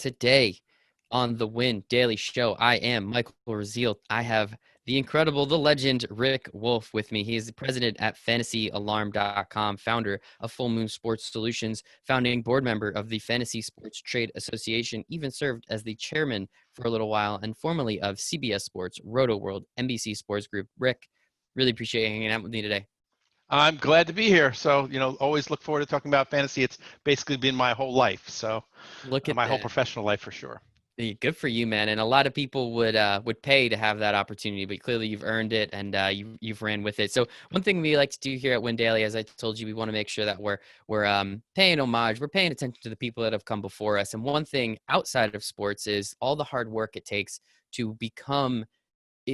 Today on the Win Daily Show, I am Michael Raziel. I have the incredible, the legend, Rick Wolf with me. He is the president at fantasyalarm.com, founder of Full Moon Sports Solutions, founding board member of the Fantasy Sports Trade Association, even served as the chairman for a little while, and formerly of CBS Sports, Roto World, NBC Sports Group. Rick, really appreciate you hanging out with me today. I'm glad to be here. So, always look forward to talking about fantasy. It's basically been my whole life. So, Look at my whole that. professional life for sure. Good for you, man. And a lot of people would pay to have that opportunity, but clearly you've earned it and you've ran with it. So one thing we like to do here at Win Daily, as I told you, we want to make sure that we're paying homage, we're paying attention to the people that have come before us. And one thing outside of sports is all the hard work it takes to become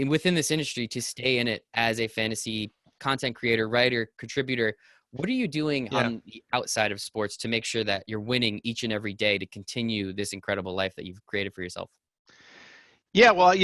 within this industry, to stay in it as a fantasy content creator, writer, contributor. What are you doing Yeah. on the outside of sports to make sure that you're winning each and every day to continue this incredible life that you've created for yourself? Yeah. Well,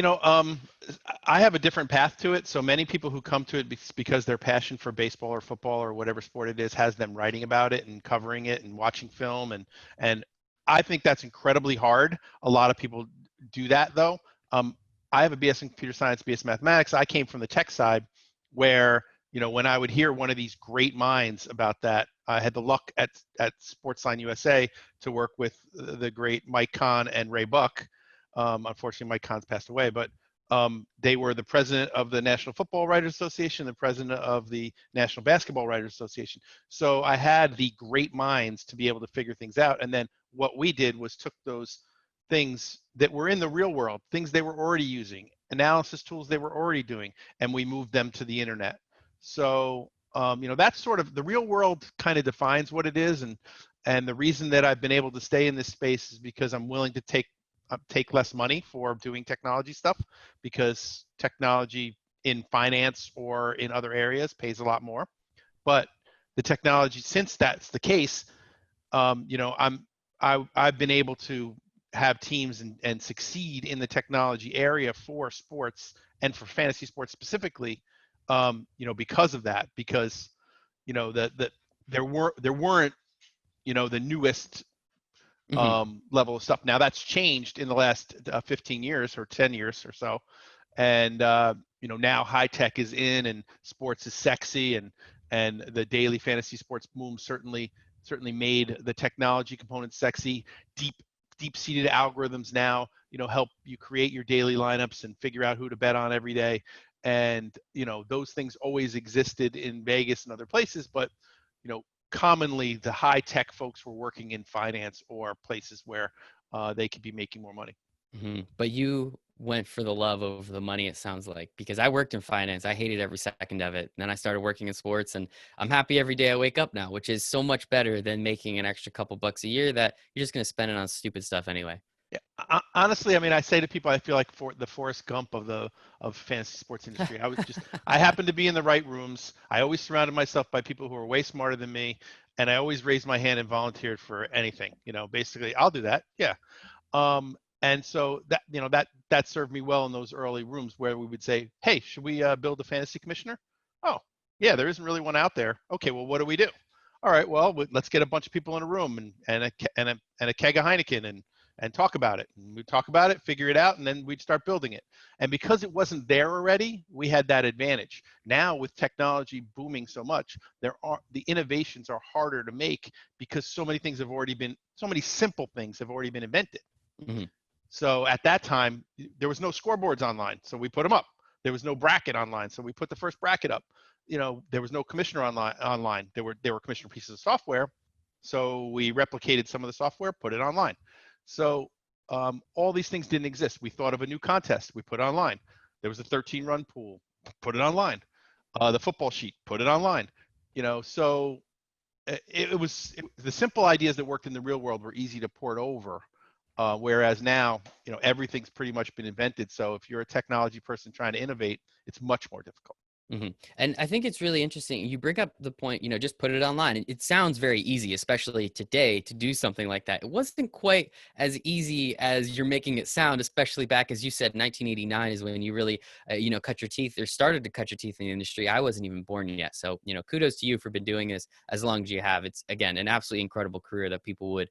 I have a different path to it. So many people who come to it because their passion for baseball or football or whatever sport it is has them writing about it and covering it and watching film. And I think that's incredibly hard. A lot of people do that though. I have a BS in computer science, BS mathematics. I came from the tech side where, when I would hear one of these great minds about that, I had the luck at Sportsline USA to work with the great Mike Kahn and Ray Buck. Unfortunately, Mike Kahn's passed away, but they were the president of the National Football Writers Association, the president of the National Basketball Writers Association. So I had the great minds to be able to figure things out. And then what we did was took those things that were in the real world, things they were already using, analysis tools they were already doing, and we moved them to the internet. So, that's sort of the real world kind of defines what it is. And the reason that I've been able to stay in this space is because I'm willing to take less money for doing technology stuff, because technology in finance or in other areas pays a lot more. But the technology, since that's the case, I've been able to have teams and succeed in the technology area for sports and for fantasy sports specifically, because of that, because, there weren't, the newest level of stuff. Now that's changed in the last 15 years or 10 years or so. And, now high tech is in and sports is sexy, and the daily fantasy sports boom certainly made the technology component sexy. Deep-seated algorithms now, help you create your daily lineups and figure out who to bet on every day. And, those things always existed in Vegas and other places, but, commonly the high tech folks were working in finance or places where they could be making more money. But you went for the love over the money, it sounds like, because I worked in finance. I hated every second of it. And then I started working in sports, and I'm happy every day I wake up now, which is so much better than making an extra couple bucks a year that you're just going to spend it on stupid stuff anyway. Yeah, honestly, I mean, I say to people, I feel like the Forrest Gump of fantasy sports industry. I happened to be in the right rooms. I always surrounded myself by people who were way smarter than me, and I always raised my hand and volunteered for anything. Basically, I'll do that. Yeah. And so that served me well in those early rooms where we would say, hey, should we build a fantasy commissioner? Oh, yeah, there isn't really one out there. Okay, well, what do we do? All right, well, let's get a bunch of people in a room and a keg of Heineken and talk about it. And we'd talk about it, figure it out, and then we'd start building it. And because it wasn't there already, we had that advantage. Now with technology booming so much, the innovations are harder to make because so many simple things have already been invented. Mm-hmm. So at that time, there was no scoreboards online, so we put them up. There was no bracket online, so we put the first bracket up. There was no commissioner online. There were commissioner pieces of software, so we replicated some of the software, put it online. So all these things didn't exist. We thought of a new contest, we put it online. There was a 13-run pool, put it online. The football sheet, put it online. So it was the simple ideas that worked in the real world were easy to port over. Whereas now, everything's pretty much been invented. So if you're a technology person trying to innovate, it's much more difficult. hmm And I think it's really interesting. You bring up the point, just put it online. It sounds very easy, especially today, to do something like that. It wasn't quite as easy as you're making it sound, especially back, as you said, 1989 is when you really, cut your teeth or started to cut your teeth in the industry. I wasn't even born yet. So, kudos to you for been doing this as long as you have. It's, again, an absolutely incredible career that people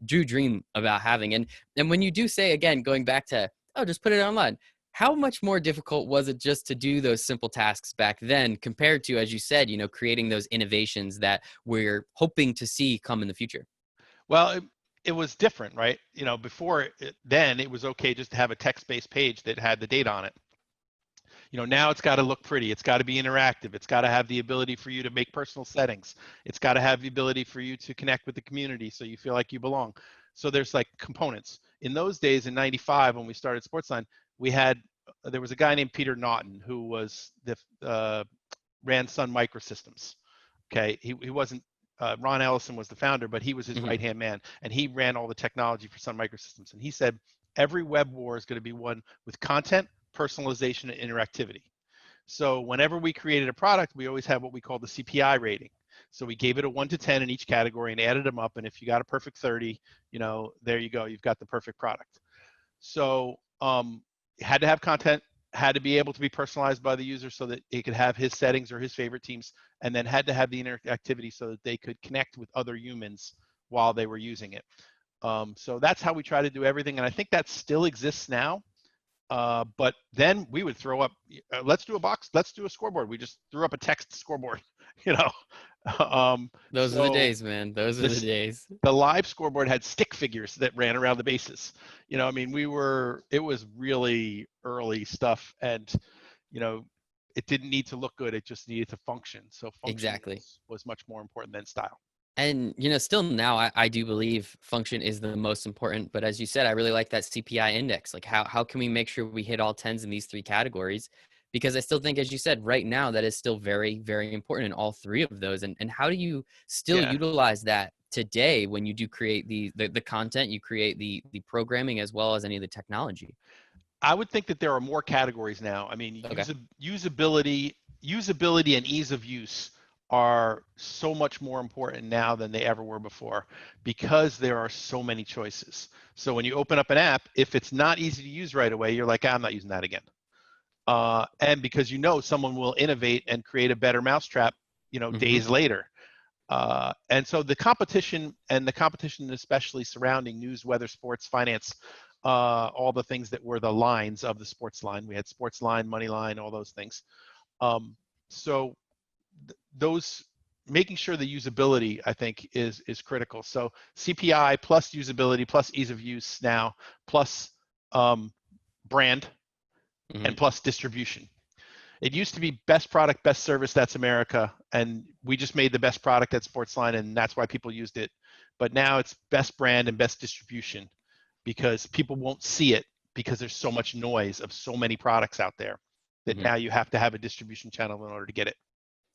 do dream about having. And when you do say, again, going back to, oh, just put it online, how much more difficult was it just to do those simple tasks back then compared to, as you said, creating those innovations that we're hoping to see come in the future? Well, it was different, right? Before then it was okay just to have a text-based page that had the data on it. Now it's got to look pretty. It's got to be interactive. It's got to have the ability for you to make personal settings. It's got to have the ability for you to connect with the community so you feel like you belong. So there's like components. In those days, in '95, when we started Sportsline, there was a guy named Peter Naughton who was ran Sun Microsystems. Okay, he wasn't. Ron Ellison was the founder, but he was his hmm right-hand man, and he ran all the technology for Sun Microsystems. And he said every web war is going to be one with content, personalization, and interactivity. So whenever we created a product, we always had what we call the CPI rating. So we gave it a 1 to 10 in each category and added them up. And if you got a perfect 30, there you go. You've got the perfect product. So it had to have content, had to be able to be personalized by the user so that it could have his settings or his favorite teams, and then had to have the interactivity so that they could connect with other humans while they were using it. So that's how we try to do everything. And I think that still exists now. But then we would throw up, let's do a box, let's do a scoreboard. We just threw up a text scoreboard, you know. Those are the So days, man. Those are the this days. the live scoreboard had stick figures that ran around the bases. I mean, it was really early stuff, and you know, it didn't need to look good. It just needed to function. So function Exactly. was much more important than style. And still now I do believe function is the most important. But as you said, I really like that CPI index. Like how can we make sure we hit all tens in these three categories? Because I still think, as you said, right now that is still very, very important in all three of those. And how do you still Yeah, utilize that today when you do create the content, you create the programming as well as any of the technology? I would think that there are more categories now. I mean, Okay. usability and ease of use are so much more important now than they ever were before because there are so many choices. So when you open up an app, if it's not easy to use right away, you're like, I'm not using that again. And because someone will innovate and create a better mousetrap, hmm days later. And so the competition especially surrounding news, weather, sports, finance, all the things that were the lines of the sports line. We had sports line, money line, all those things. So those making sure the usability, I think, is critical. So CPI plus usability plus ease of use now plus brand hmm and plus distribution. It used to be best product, best service, that's America. And we just made the best product at Sportsline, and that's why people used it. But now it's best brand and best distribution because people won't see it because there's so much noise of so many products out there that hmm now you have to have a distribution channel in order to get it.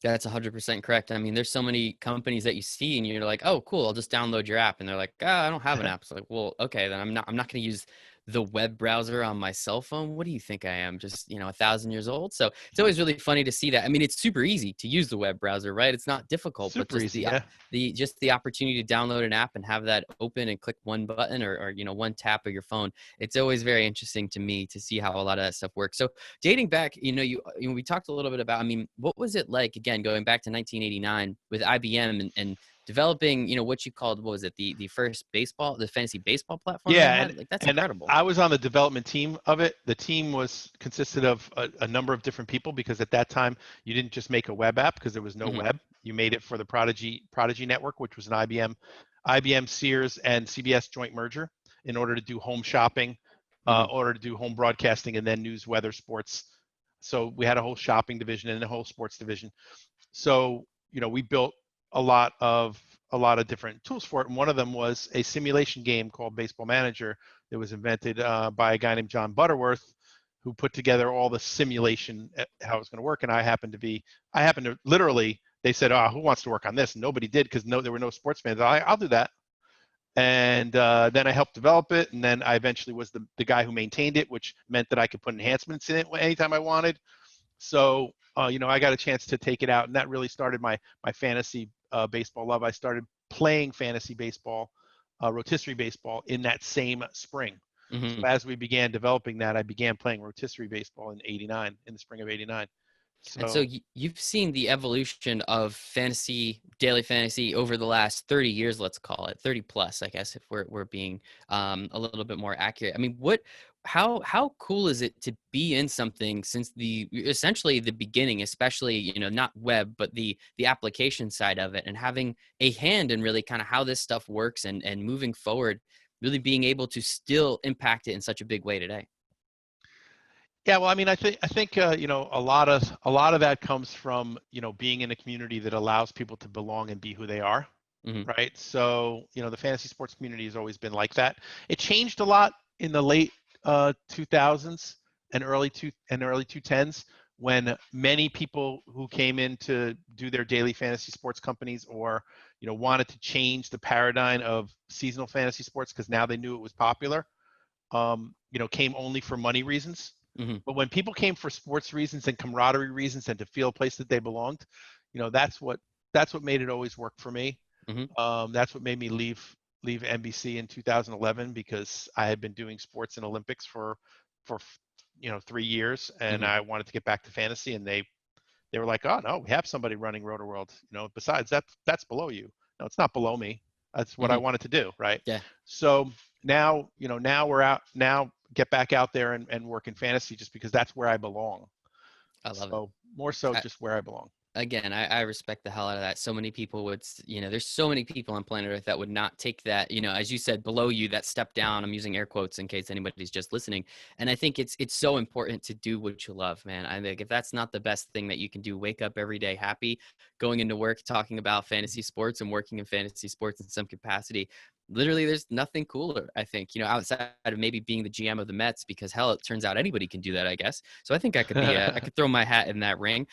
That's 100% correct. I mean, there's so many companies that you see and you're like, "Oh, cool, I'll just download your app." And they're like, "Oh, I don't have an app." It's like, "Well, okay, then I'm not going to use the web browser on my cell phone. What do you think I am? Just, 1,000 years old?" So, it's always really funny to see that. I mean, it's super easy to use the web browser, right? It's not difficult, but Super just easy, yeah. the opportunity to download an app and have that open and click one button or one tap of your phone. It's always very interesting to me to see how a lot of that stuff works. So, dating back, we talked a little bit about, I mean, what was it like, again, going back to 1989 with IBM and developing, what you called, what was it, the first the fantasy baseball platform they Yeah, and had? Like, that's and incredible. I was on the development team of it. The team consisted of a number of different people because at that time you didn't just make a web app because there was no hmm web. You made it for the Prodigy network, which was an IBM Sears and CBS joint merger in order to do home shopping, hmm order to do home broadcasting, and then news, weather, sports. So we had a whole shopping division and a whole sports division. So we built a lot of different tools for it, and one of them was a simulation game called Baseball Manager that was invented by a guy named John Butterworth, who put together all the simulation how it's going to work. And I happened to literally, they said, "Oh, who wants to work on this?" And nobody did because there were no sports fans. I'll do that. And then I helped develop it, and then I eventually was the guy who maintained it, which meant that I could put enhancements in it anytime I wanted. So I got a chance to take it out, and that really started my fantasy baseball love. I started playing fantasy baseball, rotisserie baseball, in that same spring. So Hmm. as we began developing that, I began playing rotisserie baseball in '89, in the spring of '89. And so So you've seen the evolution of fantasy, daily fantasy over the last 30 years, let's call it 30 plus, I guess, if we're being a little bit more accurate. I mean, how cool is it to be in something since the essentially the beginning, especially, not web, but the application side of it, and having a hand in really kind of how this stuff works and moving forward, really being able to still impact it in such a big way today. yeah, well, I mean, I think a lot of that comes from being in a community that allows people to belong and be who they are, Hmm. right? So the fantasy sports community has always been like that. It changed a lot in the late 2000s and early 2010s, when many people who came in to do their daily fantasy sports companies, or wanted to change the paradigm of seasonal fantasy sports because now they knew it was popular, came only for money reasons. Hmm. But when people came for sports reasons and camaraderie reasons and to feel a place that they belonged, that's what made it always work for me. Hmm. That's what made me leave NBC in 2011, because I had been doing sports and Olympics for 3 years, and Hmm. I wanted to get back to fantasy, and they were like, oh no, we have somebody running Roto World. Besides that's below you. No, it's not below me. That's what I Hmm. wanted to do, right? Yeah, So now we're out now. Get back out there and work in fantasy, just because that's where I belong. I love it. So more so just where I belong. Again, I respect the hell out of that. So many people would, there's so many people on planet Earth that would not take that, as you said, below you, that step down. I'm using air quotes in case anybody's just listening. And I think it's so important to do what you love, man. I think if that's not the best thing that you can do, wake up every day happy, going into work, talking about fantasy sports and working in fantasy sports in some capacity. Literally, there's nothing cooler, I think, outside of maybe being the GM of the Mets, because hell, it turns out anybody can do that, I guess. So I think I could throw my hat in that ring.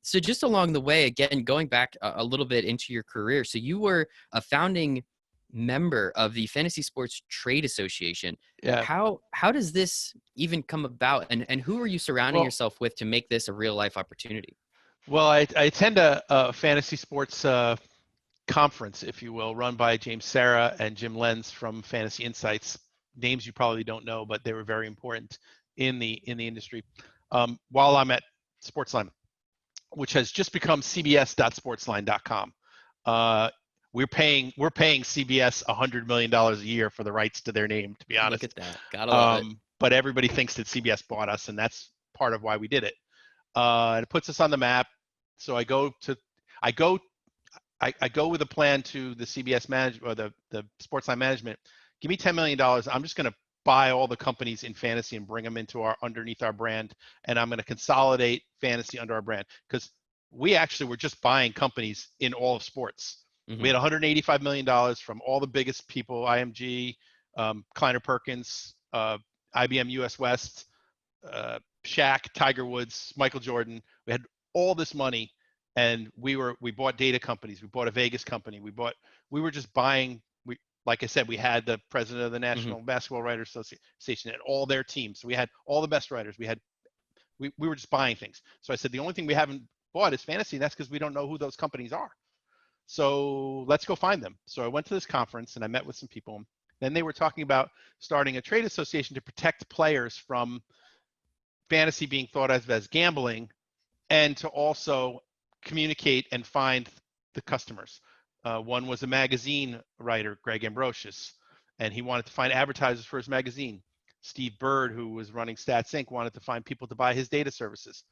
So just along the way, again, going back a little bit into your career, so you were a founding member of the Fantasy Sports Trade Association. Yeah. How does this even come about, and who are you surrounding Well, yourself with to make this a real life opportunity? I attend a fantasy sports conference, if you will, run by James Sarah and Jim Lenz from Fantasy Insights. Names you probably don't know, but they were very important in the industry. While I'm at Sportsline, which has just become cbs.sportsline.com. Uh, we're paying CBS $100 million a year for the rights to their name, to be Look honest. at that, gotta love it. But everybody thinks that CBS bought us, and that's part of why we did it. And it puts us on the map. So I go I go with a plan to the CBS management, or the Sportsline management. Give me $10 million. I'm just going to buy all the companies in fantasy and bring them into underneath our brand, and I'm going to consolidate fantasy under our brand, because we actually were just buying companies in all of sports. We Hmm. had $185 million from all the biggest people: IMG, Kleiner Perkins, IBM US West, Shaq, Tiger Woods, Michael Jordan. We had all this money, and we bought data companies. We bought a Vegas company. We were just buying. Like I said, we had the president of the Hmm. National Basketball Writers Association and all their teams. So we had all the best writers. We were just buying things. So I said the only thing we haven't bought is fantasy, and that's because we don't know who those companies are. So let's go find them. So I went to this conference and I met with some people. Then they were talking about starting a trade association to protect players from fantasy being thought of as gambling, and to also communicate and find the customers. One was a magazine writer, Greg Ambrosius, and he wanted to find advertisers for his magazine. Steve Bird, who was running Stats Inc., wanted to find people to buy his data services.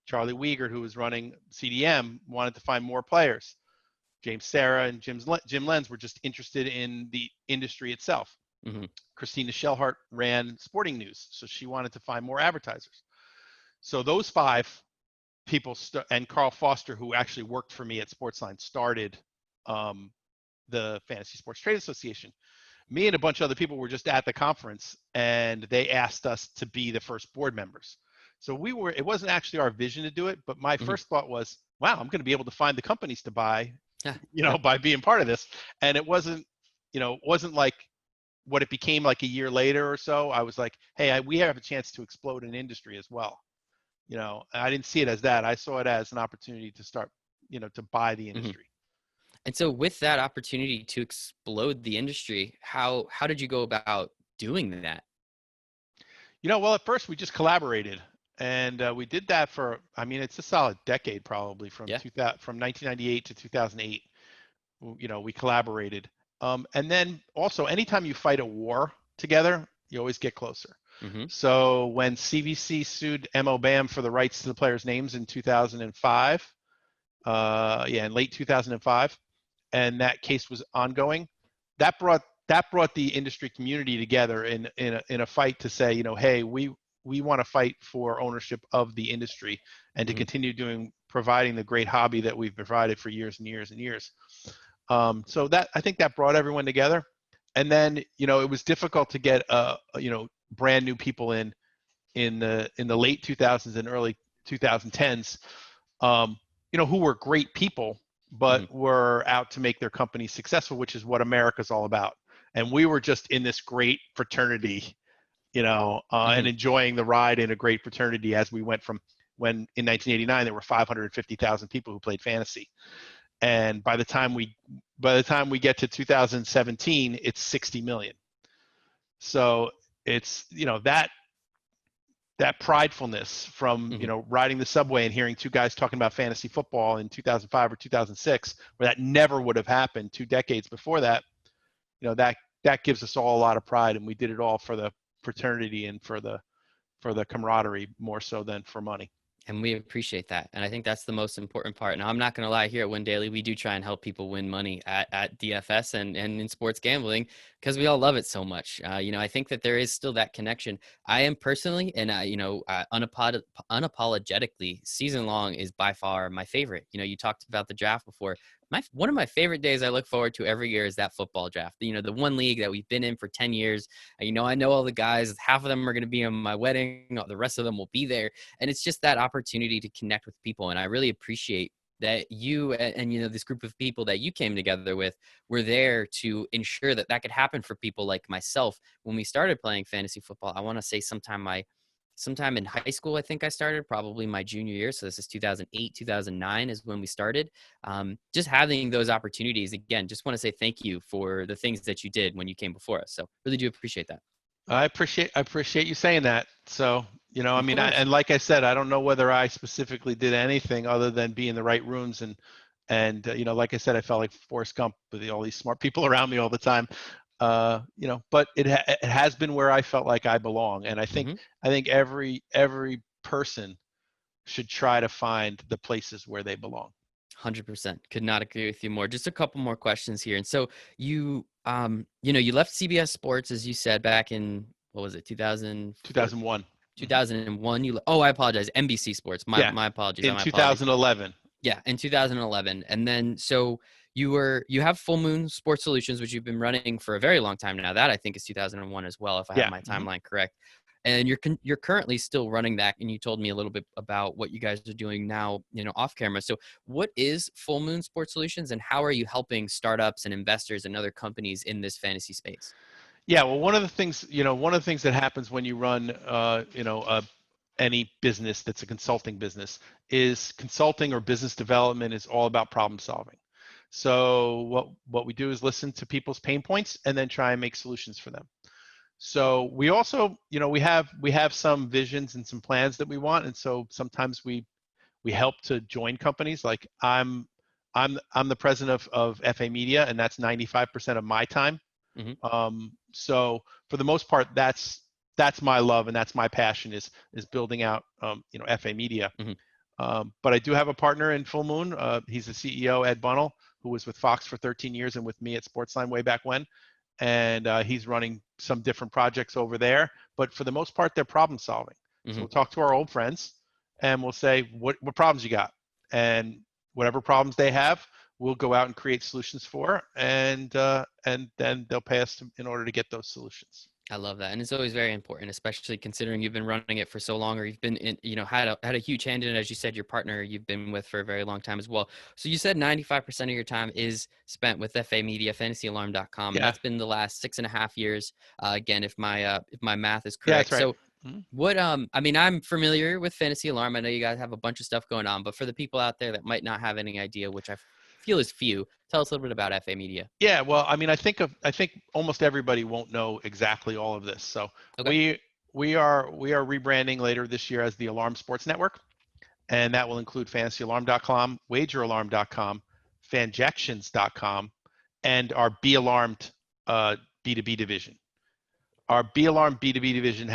Charlie Wiegert, who was running CDM, wanted to find more players. James Sarah and Jim Lenz were just interested in the industry itself. Hmm. Christina Shellhart ran Sporting News, so she wanted to find more advertisers. So those five people, and Carl Foster, who actually worked for me at Sportsline, started um, the Fantasy Sports Trade Association. Me and a bunch of other people were just at the conference, and they asked us to be the first board members. So it wasn't actually our vision to do it, but my Hmm. first thought was, wow, I'm going to be able to find the companies to buy, by being part of this. And it wasn't like what it became like a year later or so. I was like, hey, we have a chance to explode an industry as well. I didn't see it as that. I saw it as an opportunity to start, to buy the Hmm. industry. And so with that opportunity to explode the industry, how did you go about doing that? Well, at first we just collaborated, and we did that for, I mean, it's a solid decade probably Yeah. from 1998 to 2008. We collaborated, and then also anytime you fight a war together, you always get closer. Hmm. So when CVC sued MO for the rights to the players' names in 2005, in late 2005, and that case was ongoing, that brought the industry community together in a fight to say, hey, we want to fight for ownership of the industry and to Hmm. continue providing the great hobby that we've provided for years and years and years. So that, I think, that brought everyone together. And then it was difficult to get brand new people in the late 2000s and early 2010s, um, who were great people, Hmm. but were out to make their companies successful, which is what America's all about. And we were just in this great fraternity, and Hmm. enjoying the ride in a great fraternity as we went from when in 1989 there were 550,000 people who played fantasy, and by the time we get to 2017, it's 60 million. So it's that pridefulness from Hmm. riding the subway and hearing two guys talking about fantasy football in 2005 or 2006, where that never would have happened 2 decades before that. That gives us all a lot of pride, and we did it all for the fraternity and for the camaraderie more so than for money. And we appreciate that. And I think that's the most important part. Now, I'm not going to lie, here at Win Daily, we do try and help people win money at DFS and in sports gambling because we all love it so much. I think that there is still that connection. I am personally, and unapologetically, season long is by far my favorite. You talked about the draft before. One of my favorite days I look forward to every year is that football draft. The one league that we've been in for 10 years. I know all the guys. Half of them are going to be in my wedding. The rest of them will be there, and it's just that opportunity to connect with people. And I really appreciate that you and this group of people that you came together with were there to ensure that that could happen for people like myself when we started playing fantasy football. I want to say sometime in high school, I think I started, probably my junior year. So this is 2008, 2009 is when we started. Just having those opportunities, again, just want to say thank you for the things that you did when you came before us. So really do appreciate that. I appreciate you saying that. So, I Of mean, course. and like I said, I don't know whether I specifically did anything other than be in the right rooms and like I said, I felt like Forrest Gump with all these smart people around me all the time. But it has been where I felt like I belong, and I think Hmm. I think every person should try to find the places where they belong. 100%. Could not agree with you more. Just a couple more questions here. And so you left CBS Sports, as you said, back in, what was it, 2004, 2001. Hmm. 2001. Oh, I apologize. NBC Sports. My Yeah, my apologies. in My apologies. 2011. Yeah, in 2011. And then so you have Full Moon Sports Solutions, which you've been running for a very long time now. That I think is 2001 as well, if I have Yeah. my Hmm. timeline correct. And you're currently still running that, and you told me a little bit about what you guys are doing now, off camera. So what is Full Moon Sports Solutions, and how are you helping startups and investors and other companies in this fantasy space? Yeah, well, one of the things that happens when you run, any business that's a consulting business is consulting or business development is all about problem solving. So what we do is listen to people's pain points and then try and make solutions for them. So we also, we have some visions and some plans that we want, and so sometimes we help to join companies. Like I'm the president of FA Media, and that's 95% of my time. Hmm. So for the most part, that's my love and that's my passion is building out FA Media. Hmm. But I do have a partner in Full Moon. He's the CEO, Ed Bunnell, who was with Fox for 13 years and with me at Sportsline way back when. And he's running some different projects over there. But for the most part, they're problem solving. So Hmm. we'll talk to our old friends and we'll say, what problems you got? And whatever problems they have, we'll go out and create solutions for, and then they'll pay us in order to get those solutions. I love that, and it's always very important, especially considering you've been running it for so long, or you've been in, had a huge hand in it. As you said, your partner you've been with for a very long time as well. So you said 95% of your time is spent with FA Media, FantasyAlarm.com, and Yeah, that's been the last 6.5 years. Again, if my math is yeah, that's correct. right. So Mhm. What I mean, I'm familiar with Fantasy Alarm. I know you guys have a bunch of stuff going on, but for the people out there that might not have any idea, which I feel is few, tell us a little bit about FA Media. Yeah, well, I mean, I think almost everybody won't know exactly all of this. So Okay. we are rebranding later this year as the Alarm Sports Network, and that will include fantasyalarm.com, wageralarm.com, fanjections.com, and our Be Alarmed B2B division. Our Be Alarmed B2B division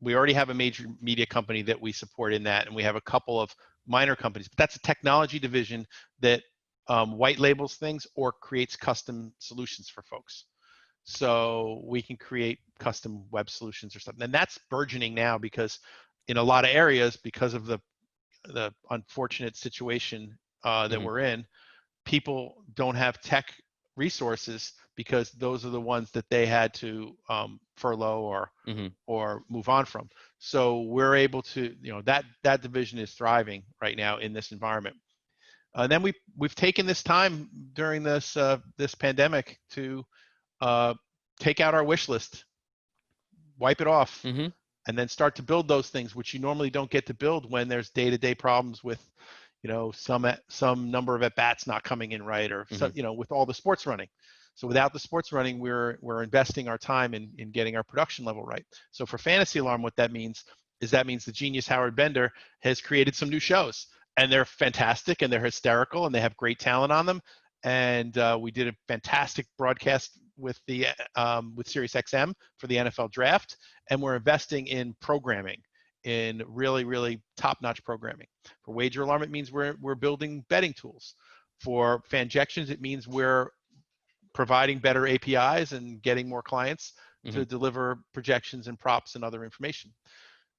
we already have a major media company that we support in that, and we have a couple of minor companies, but that's a technology division that white labels things or creates custom solutions for folks. So we can create custom web solutions or something. And that's burgeoning now because in a lot of areas, because of the unfortunate situation that Hmm. we're in, people don't have tech resources because those are the ones that they had to furlough Hmm. or move on from. So we're able to, that division is thriving right now in this environment. Then we've taken this time during this pandemic to uh, take out our wish list, wipe it off, Hmm. and then start to build those things which you normally don't get to build when there's day-to-day problems with some number of at bats not coming in right, or Hmm. with all the sports running. So without the sports running, we're investing our time in getting our production level right. So for Fantasy Alarm, what that means is the genius Howard Bender has created some new shows, and they're fantastic and they're hysterical and they have great talent on them. And we did a fantastic broadcast with SiriusXM for the NFL draft, and we're investing in programming, in really, really top-notch programming. For Wager Alarm, it means we're building betting tools. For Fanjections, it means we're providing better APIs and getting more clients Hmm. to deliver projections and props and other information.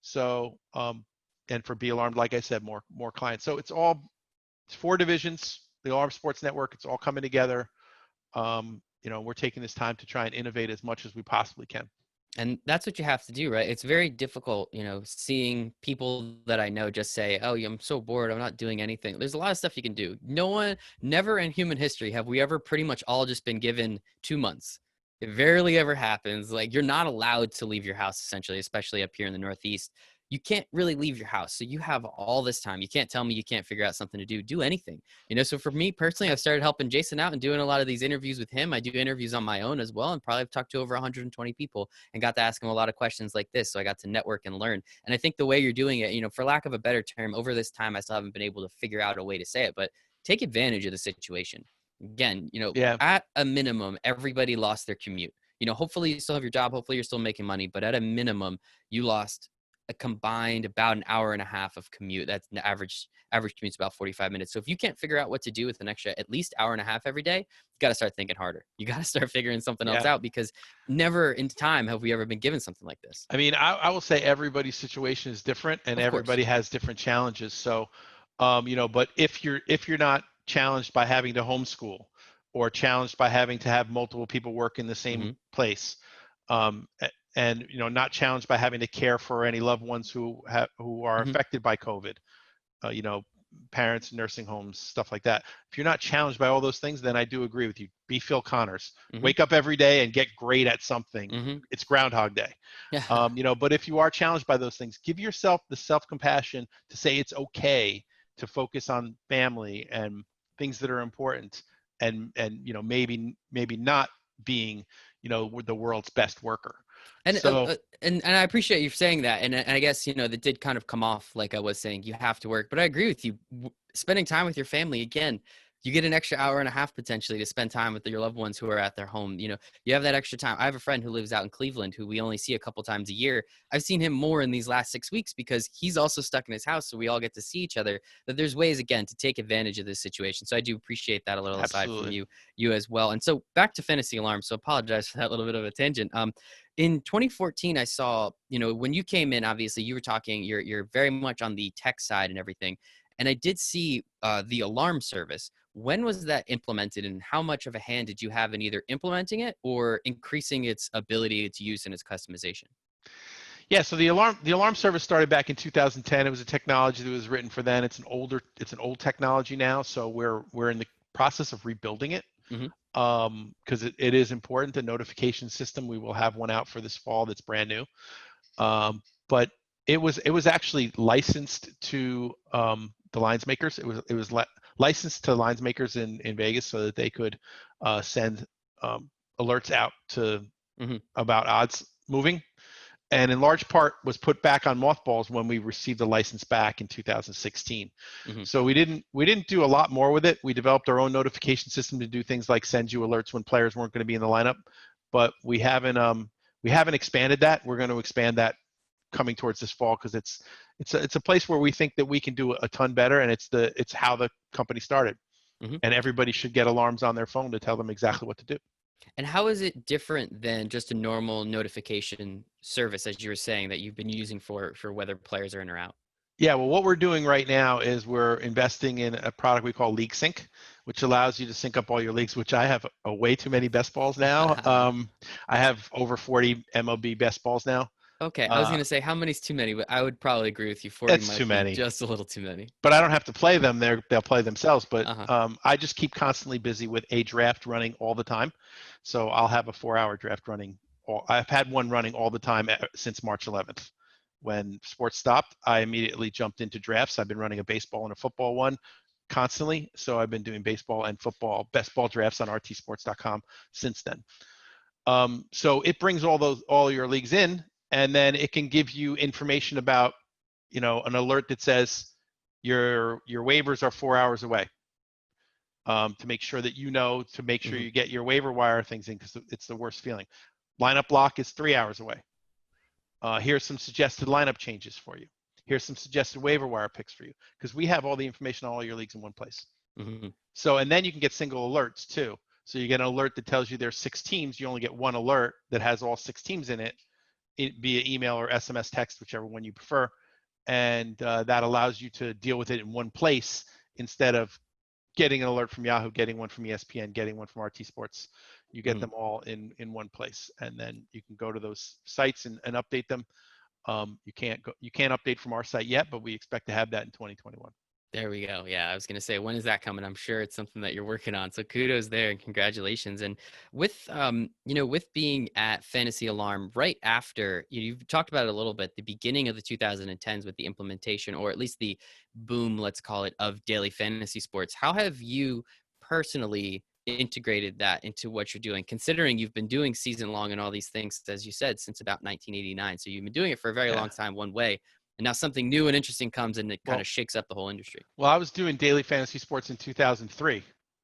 So, and for Be Alarmed, like I said, more clients. So it's 4 divisions, the Alarm Sports Network. It's all coming together. We're taking this time to try and innovate as much as we possibly can. And that's what you have to do, right? It's very difficult, seeing people that I know just say, "Oh, I'm so bored. I'm not doing anything." There's a lot of stuff you can do. No one, never in human history have we ever pretty much all just been given 2 months. It rarely ever happens. Like, you're not allowed to leave your house, essentially, especially up here in the Northeast. You can't really leave your house. So you have all this time. You can't tell me you can't figure out something to do. Do anything. So for me personally, I've started helping Jason out and doing a lot of these interviews with him. I do interviews on my own as well, and probably have talked to over 120 people and got to ask him a lot of questions like this. So I got to network and learn. And I think the way you're doing it, for lack of a better term, over this time, I still haven't been able to figure out a way to say it, but take advantage of the situation. Again, Yeah, at a minimum, everybody lost their commute. Hopefully you still have your job. Hopefully you're still making money, but at a minimum, you lost a combined about an hour and a half of commute. That's the average commute's about 45 minutes. So if you can't figure out what to do with an extra at least hour and a half every day, you got to start thinking harder. You got to start figuring something else yeah. out, because never in time have we ever been given something like this. I mean, I will say everybody's situation is different and Of course. everybody has different challenges. So, but if you're not challenged by having to homeschool or challenged by having to have multiple people work in the same Hmm. place, and not challenged by having to care for any loved ones who are Hmm. affected by COVID, uh, you know, parents, nursing homes, stuff like that. If you're not challenged by all those things, then I do agree with you. Be Phil Connors. Hmm. Wake up every day and get great at something. Hmm. It's Groundhog Day. Yeah. But if you are challenged by those things, give yourself the self-compassion to say it's okay to focus on family and things that are important, and maybe not being the world's best worker. And So and I appreciate you saying that, and I guess that did kind of come off like I was saying you have to work, but I agree with you. Spending time with your family, again, you get an extra hour and a half potentially to spend time with your loved ones who are at their home. You have that extra time. I have a friend who lives out in Cleveland who we only see a couple times a year. I've seen him more in these last 6 weeks because he's also stuck in his house, so we all get to see each other. That there's ways, again, to take advantage of this situation. So I do appreciate that a little aside from absolutely. you as well. And so back to Fantasy Alarm. So apologize for that little bit of a tangent. In 2014, I saw, when you came in, obviously you were talking, you're very much on the tech side and everything. And I did see the alarm service. When was that implemented, and how much of a hand did you have in either implementing it or increasing its ability to use in its customization? Yeah, so the alarm service started back in 2010. It was a technology that was written for then. It's an old technology now, so we're in the process of rebuilding it, Hmm. because it is important. The notification system, we will have one out for this fall that's brand new. but it was actually licensed to the lines makers. It was licensed to lines makers in Vegas so that they could send alerts out to Mm-hmm. about odds moving, and in large part was put back on mothballs when we received the license back in 2016. Mm-hmm. So we didn't do a lot more with it. We developed our own notification system to do things like send you alerts when players weren't going to be in the lineup, but we haven't expanded that. We're going to expand that coming towards this fall because it's a place where we think that we can do a ton better, and it's how the company started, Mm-hmm. and everybody should get alarms on their phone to tell them exactly what to do. And how is it different than just a normal notification service, as you were saying, that you've been using for whether players are in or out? Yeah, well, what we're doing right now is we're investing in a product we call League Sync, which allows you to sync up all your leagues, which I have way too many best balls now. I have over 40 MLB best balls now. Okay, I was Uh, gonna say how many's too many, but I would probably agree with you. 40 it's too might be many, just a little too many. but I don't have to play them. They'll play themselves. But Uh-huh. I just keep constantly busy with a draft running all the time. So I'll have a 4-hour draft running. I've had one running all the time since March 11th. When sports stopped, I immediately jumped into drafts. I've been running a baseball and a football one constantly. So I've been doing baseball and football best ball drafts on rtsports.com since then. So it brings all your leagues in, and then it can give you information about, an alert that says your waivers are 4 hours away. To make sure that to make sure Mm-hmm. you get your waiver wire things in, because it's the worst feeling. Lineup lock is 3 hours away. Here's some suggested lineup changes for you. Here's some suggested waiver wire picks for you, because we have all the information on all your leagues in one place. Mm-hmm. So, and then you can get single alerts too. So you get an alert that tells you there's 6 teams. You only get one alert that has all 6 teams in it via email or SMS text, whichever one you prefer. And that allows you to deal with it in one place instead of getting an alert from Yahoo, getting one from ESPN, getting one from RT Sports. You get Mm-hmm. them all in one place, and then you can go to those sites and update them. You can't update from our site yet, but we expect to have that in 2021. There we go. Yeah, I was gonna say, when is that coming? I'm sure it's something that you're working on. So kudos there and congratulations. And with with being at Fantasy Alarm right after you've talked about it a little bit, the beginning of the 2010s with the implementation, or at least the boom, let's call it, of daily fantasy sports. How have you personally integrated that into what you're doing, considering you've been doing season long and all these things, as you said, since about 1989? So you've been doing it for a very Yeah. long time one way. And now something new and interesting comes and it kind Well, of shakes up the whole industry. I was doing daily fantasy sports in 2003.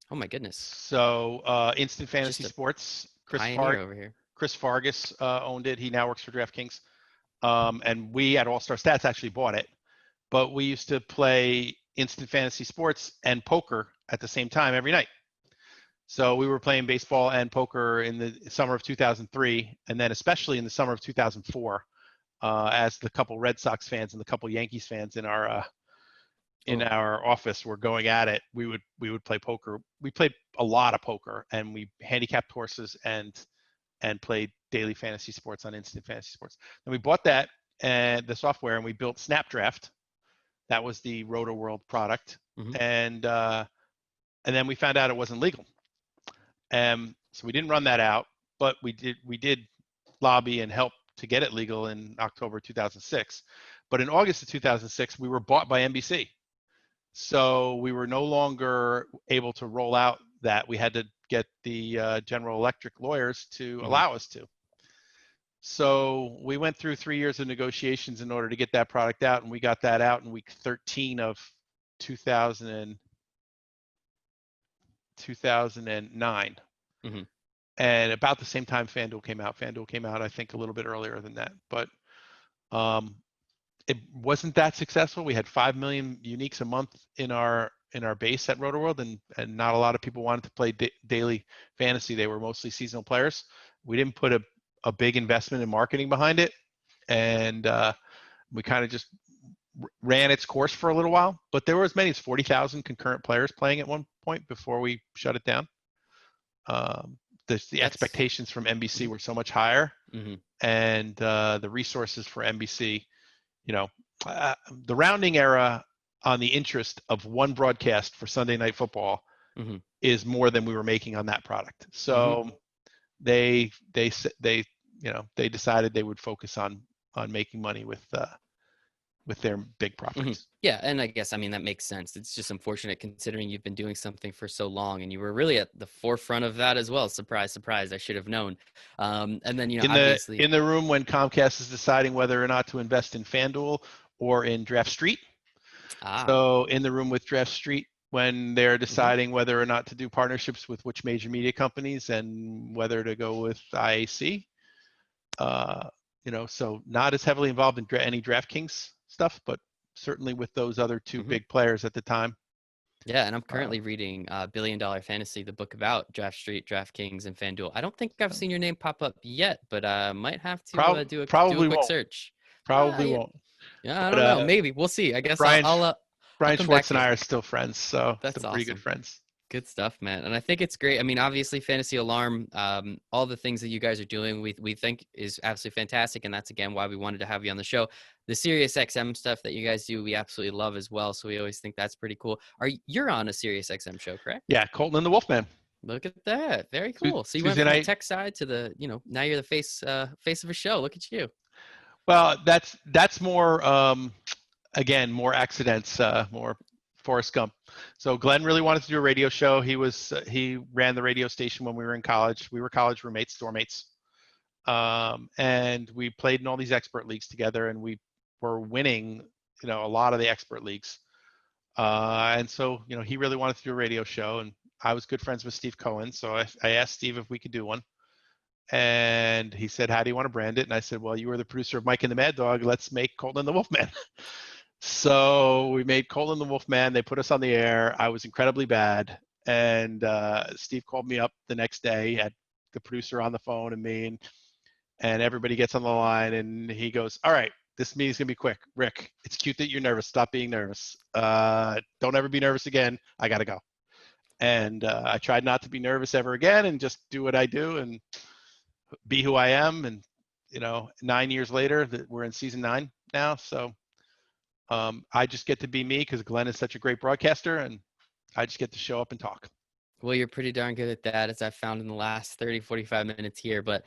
Oh my goodness. So Instant Fantasy Just a Sports, pioneer over here. Chris Fargus owned it. He now works for DraftKings. And we at All Star Stats actually bought it. But we used to play Instant Fantasy Sports and poker at the same time every night. So we were playing baseball and poker in the summer of 2003, and then especially in the summer of 2004, as the couple Red Sox fans and the couple Yankees fans in our office were going at it. We would play poker. We played a lot of poker, and we handicapped horses and played daily fantasy sports on Instant Fantasy Sports. And we bought that and the software, and we built Snapdraft. That was the Roto World product, Hmm. and then we found out it wasn't legal. So we didn't run that out, but we did lobby and help to get it legal in October 2006. But in August of 2006, we were bought by NBC. So we were no longer able to roll out that. We had to get the General Electric lawyers to Hmm. allow us to. So we went through 3 years of negotiations in order to get that product out, and we got that out in week 13 of 2009. Hmm. And about the same time FanDuel came out. FanDuel came out, I think, a little bit earlier than that. But it wasn't that successful. We had 5 million uniques a month in our base at RotoWorld, and not a lot of people wanted to play daily fantasy. They were mostly seasonal players. We didn't put a big investment in marketing behind it, and we kind of just ran its course for a little while. But there were as many as 40,000 concurrent players playing at one point before we shut it down. The expectations from NBC were so much higher, Hmm. and the resources for NBC, the rounding error on the interest of one broadcast for Sunday Night Football Hmm. is more than we were making on that product. Hmm. So they decided they would focus on on making money with their big properties. Yeah, and I guess, I mean, that makes sense. It's just unfortunate considering you've been doing something for so long and you were really at the forefront of that as well. Surprise, surprise, I should have known. And then, obviously, In the room when Comcast is deciding whether or not to invest in FanDuel or in Draft Street. ah, So in the room with Draft Street when they're mhm, deciding whether or not to do partnerships with which major media companies and whether to go with IAC. So not as heavily involved in any DraftKings stuff, but certainly with those other two mhm. big players at the time. Yeah, and I'm Uh, currently reading Billion Dollar Fantasy, the book about Draft Street, DraftKings, and FanDuel. I don't think I've so seen your name pop up yet, but might have to do a probably quick won't. search. Probably Yeah, won't. yeah, I But don't know. Maybe we'll see. I guess Brian I'll Brian come Schwartz back to and you. I are still friends, so That's still pretty good awesome. friends. Good stuff, man. And I think it's great. I mean, obviously, Fantasy Alarm, all the things that you guys are doing, we think is absolutely fantastic, and that's again why we wanted to have you on the show. The Sirius XM stuff that you guys do, we absolutely love as well. So we always think that's pretty cool. You're on a Sirius XM show, correct? Yeah, Colton and the Wolfman. Look at that. Very cool. So you went Tuesday from the night. tech side to now you're the face of a show. Look at you. Well, that's more again, more accidents, more Forrest Gump. So Glenn really wanted to do a radio show. He ran the radio station when we were in college. We were college roommates, store mates, and we played in all these expert leagues together, and we were winning, a lot of the expert leagues. And so, he really wanted to do a radio show, and I was good friends with Steve Cohen, so I asked Steve if we could do one. And he said, "How do you want to brand it?" And I said, "Well, you were the producer of Mike and the Mad Dog. Let's make Colton the Wolfman." So we made Colton the Wolfman. They put us on the air. I was incredibly bad. And Steve called me up the next day, had the producer on the phone and me, and everybody gets on the line. And he goes, "All right, this meeting's going to be quick. Rick, it's cute that you're nervous. Stop being nervous. Don't ever be nervous again. I got to go." And I tried not to be nervous ever again and just do what I do and be who I am. And, 9 years later, we're in season 9 now. So I just get to be me because Glenn is such a great broadcaster, and I just get to show up and talk. Well, you're pretty darn good at that, as I've found in the last 30, 45 minutes here. But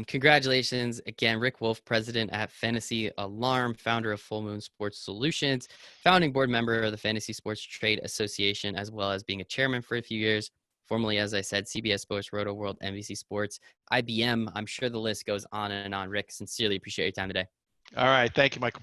congratulations again, Rick Wolf, president at Fantasy Alarm, founder of Full Moon Sports Solutions, founding board member of the Fantasy Sports Trade Association, as well as being a chairman for a few years. Formerly, as I said, CBS Sports, Roto World, NBC Sports, IBM. I'm sure the list goes on and on. Rick, sincerely appreciate your time today. All right. Thank you, Michael.